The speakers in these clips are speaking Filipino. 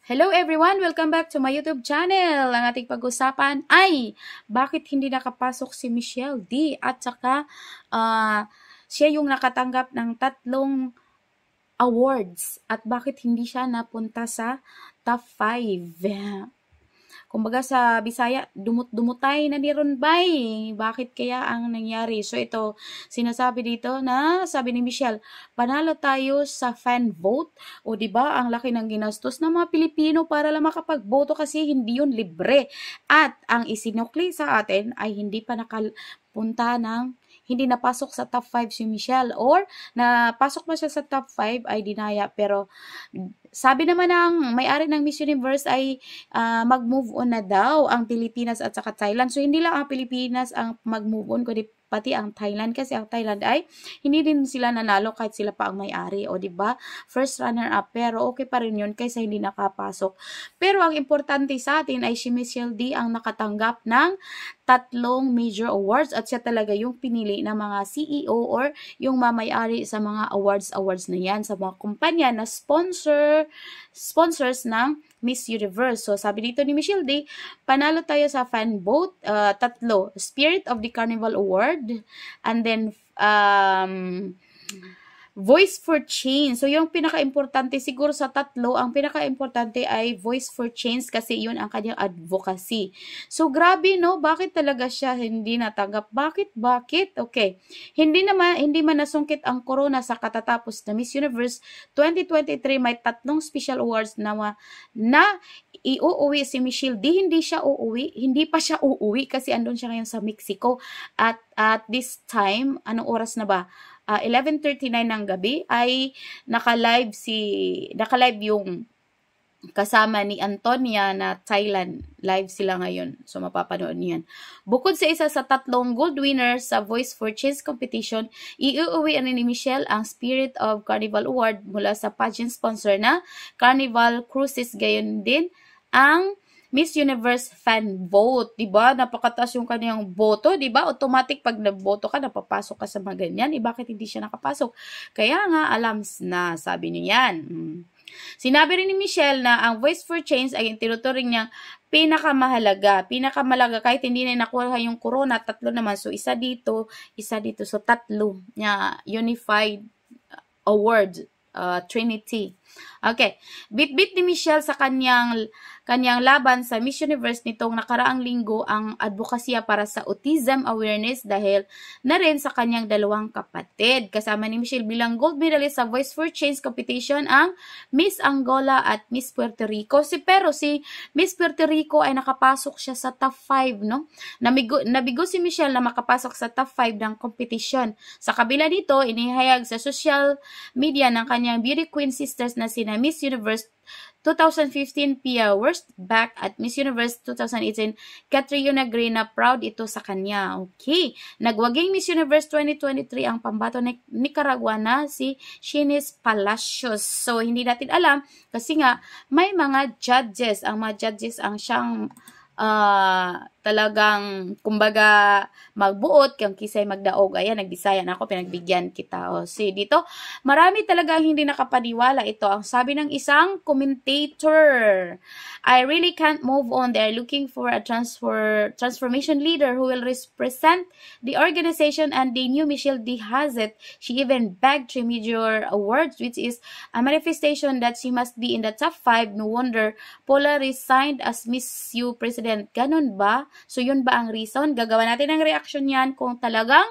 Hello everyone! Welcome back to my YouTube channel. Ang ating pag-usapan ay bakit hindi nakapasok si Michelle D. At saka siya yung nakatanggap ng 3 awards. At bakit hindi siya napunta sa top 5. Kumbaga sa Bisaya, dumut-dumutay na ni Ronbay. Bakit kaya ang nangyari? So ito, sinasabi dito na, sabi ni Michelle, panalo tayo sa fan vote. O di ba ang laki ng ginastos ng mga Pilipino para lang makapagboto kasi hindi yun libre. At ang isinukli sa atin ay hindi pa nakapunta ng hindi napasok sa top 5 si Michelle or napasok pa siya sa top 5 ay dinaya. Pero sabi naman ng may-ari ng Miss Universe ay mag-move on na daw ang Pilipinas at saka Thailand. So hindi lang ang Pilipinas ang mag-move on kundi pati ang Thailand kasi ang Thailand ay hindi din sila nanalo kahit sila pa ang may-ari, o di ba? First runner up, pero okay pa rin 'yun kaysa hindi nakapasok. Pero ang importante sa atin ay si Michelle D ang nakatanggap ng 3 major awards at siya talaga yung pinili ng mga CEO or yung mamay-ari sa mga awards na yan sa mga kumpanya na sponsors ng Miss Universe. So sabi dito ni Michelle D, panalo tayo sa fan vote, 3, Spirit of the Carnival Award, and then Voice for Change. So, yung pinaka-importante siguro sa 3, ang pinaka-importante ay Voice for Change kasi yun ang kanyang advocacy. So, grabe, no? Bakit talaga siya hindi natanggap? Bakit? Okay. Hindi man nasungkit ang corona sa katatapos na Miss Universe 2023, may 3 special awards na iuuwi si Michelle D. Hindi pa siya uuwi kasi andun siya ngayon sa Mexico. At this time, anong oras na ba? 11:39 ng gabi ay naka-live yung kasama ni Antonia na Thailand. Live sila ngayon. So, mapapanood niyan. Bukod sa isa sa 3 gold winners sa Voice for Change competition, iuuwi ni Michelle ang Spirit of Carnival Award mula sa pageant sponsor na Carnival Cruises. Gayon din ang Miss Universe fan vote, 'di ba? Napakataas yung kanyang boto, 'di ba? Automatic pag nagboto ka, napapasok ka sa mga ganyan. Bakit hindi siya nakapasok? Kaya nga alams na, sabi niya yan. Sinabi rin ni Michelle na ang Voice for Change ay tinuturing niyang pinakamahalaga kahit hindi na nakuha yung corona, 3 naman. So isa dito. So 3 niya unified award, Trinity. Okay. Bit-bit ni Michelle sa kanyang laban sa Miss Universe nitong nakaraang linggo ang advokasya para sa autism awareness dahil na rin sa kanyang 2 kapatid. Kasama ni Michelle bilang gold medalist sa Voice for Change competition ang Miss Angola at Miss Puerto Rico. Pero si Miss Puerto Rico ay nakapasok siya sa top 5, no? Nabigo si Michelle na makapasok sa top 5 ng competition. Sa kabila dito, inihayag sa social media ng kanyang beauty queen sisters na sina Miss Universe 2015 Pia Wurtzbach at Miss Universe 2018 Catriona Gray na proud ito sa kanya. Okay. Nagwaging Miss Universe 2023 ang pambato ng Nicaragua na si Shines Palacios. So, hindi natin alam kasi nga may mga judges. Ang mga judges ang siyang talagang kumbaga magbuot kang kisay magdaog. Ayan, nagbisaya na ako, pinagbigyan kita. O, see, dito, marami talaga hindi nakapaniwala ito. Ang sabi ng isang commentator, I really can't move on. They're looking for a transformation leader who will represent the organization, and they knew Michelle D has it. She even bagged 3 major awards, which is a manifestation that she must be in the top 5. No wonder Paula resigned as Miss U President. Ganun ba? So, yun ba ang reason? Gagawa natin ng reaction yan kung talagang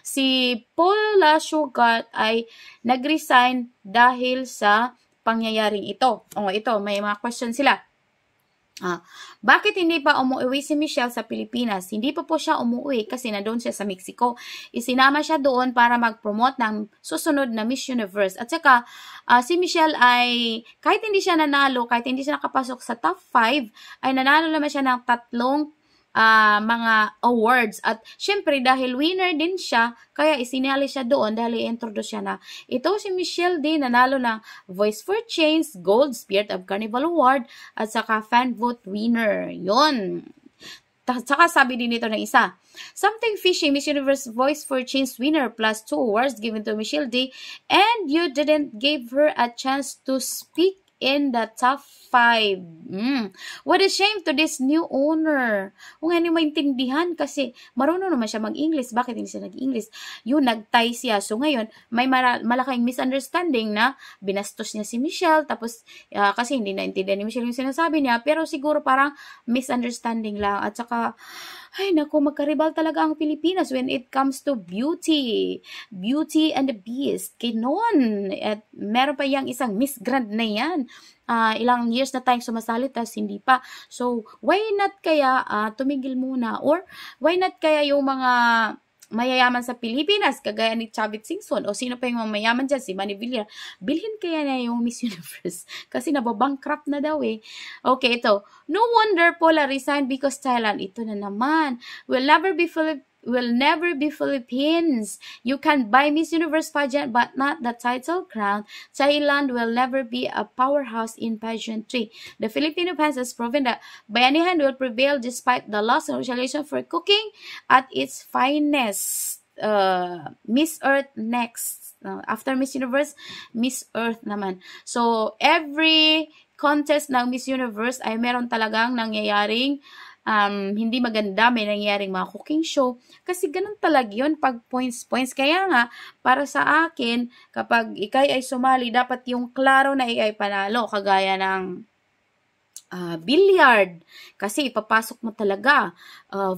si Paula Sugat ay nag-resign dahil sa pangyayaring ito. Ito, may mga question sila. Bakit hindi pa umuwi si Michelle sa Pilipinas? Hindi pa po siya umuwi kasi na doon siya sa Mexico. Isinama siya doon para mag-promote ng susunod na Miss Universe. At saka, si Michelle ay, kahit hindi siya nanalo, kahit hindi siya nakapasok sa top 5, ay nanalo naman siya ng 3 mga awards. At syempre, dahil winner din siya, kaya isinali siya doon dahil i-introduce siya na ito si Michelle D nanalo ng Voice for Change Gold Spirit of Carnival Award at saka fan vote winner. Yun. Saka sabi din dito ng isa, something fishy, Miss Universe Voice for Change winner plus 2 awards given to Michelle D and you didn't give her a chance to speak in the top 5. What a shame to this new owner. Kung ano maintindihan kasi marunong naman siya mag-English. Bakit hindi siya nag-English? Yun, nag-Thai siya. So ngayon, may malaking misunderstanding na binastos niya si Michelle. Tapos, kasi hindi naintindihan ni Michelle yung sinasabi niya. Pero siguro parang misunderstanding lang. At saka, ay naku, magkaribal talaga ang Pilipinas when it comes to beauty. Beauty and the Beast. Kinon. At meron pa yung isang Miss Grand na yan. Ilang years na tayong sumasali, tas hindi pa. So, why not kaya tumigil muna? Or, why not kaya yung mga mayayaman sa Pilipinas, kagaya ni Chavit Singson, o sino pa yung mga mayaman dyan, si Manny Villar, bilhin kaya na yung Miss Universe. Kasi nababankrupt na daw eh. Okay, ito. No wonder Paula resigned because Thailand. Ito na naman. Will never be Philippines. You can buy Miss Universe pageant but not the title crown. Thailand will never be a powerhouse in pageantry. The Filipino fans has proven that bayanihan will prevail despite the loss of socialization for cooking at its finest. Miss Earth next. After Miss Universe, Miss Earth naman. So, every contest ng Miss Universe ay meron talagang nangyayaring hindi maganda, may nangyaring mga cooking show. Kasi ganun talaga yun pag points. Kaya nga, para sa akin, kapag ikay ay sumali, dapat yung klaro na ikay panalo. Kagaya ng billiard. Kasi ipapasok mo talaga.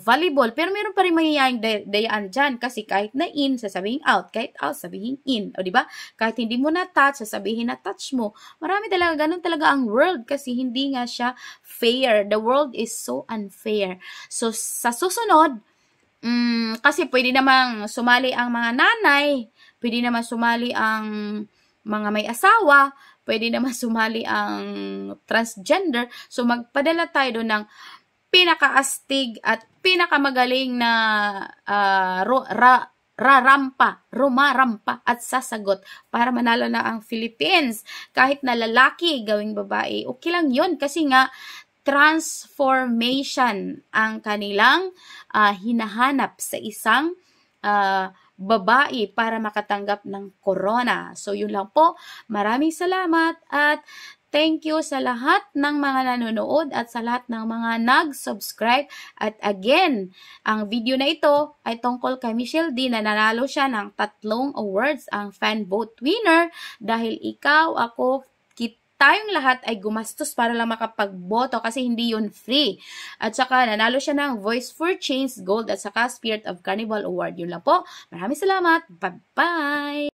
Volleyball. Pero meron pa rin mangyayaring dayaan dyan. Kasi kahit na in, sasabihin out. Kahit out, sabihin in. O diba? Kahit hindi mo na-touch, sasabihin na touch mo. Marami talaga, ganun talaga ang world. Kasi hindi nga siya fair. The world is so unfair. So, sa susunod, kasi pwede namang sumali ang mga nanay. Pwede namang sumali ang mga may asawa. Pwede naman sumali ang transgender. So, magpadala tayo doon ng pinakaastig at pinakamagaling na rumarampa at sasagot para manalo na ang Philippines. Kahit na lalaki, gawing babae, okay lang yun. Kasi nga, transformation ang kanilang hinahanap sa isang babae para makatanggap ng corona. So, yun lang po. Maraming salamat at thank you sa lahat ng mga nanonood at sa lahat ng mga nag-subscribe. At again, ang video na ito ay tungkol kay Michelle D na nanalo siya ng 3 awards, ang fan vote winner, dahil ikaw, ako, tayong lahat ay gumastos para lang makapagboto kasi hindi yun free. At saka nanalo siya ng Voice for Change Gold at saka Spirit of Carnival Award. Yun lang po. Maraming salamat. Bye-bye!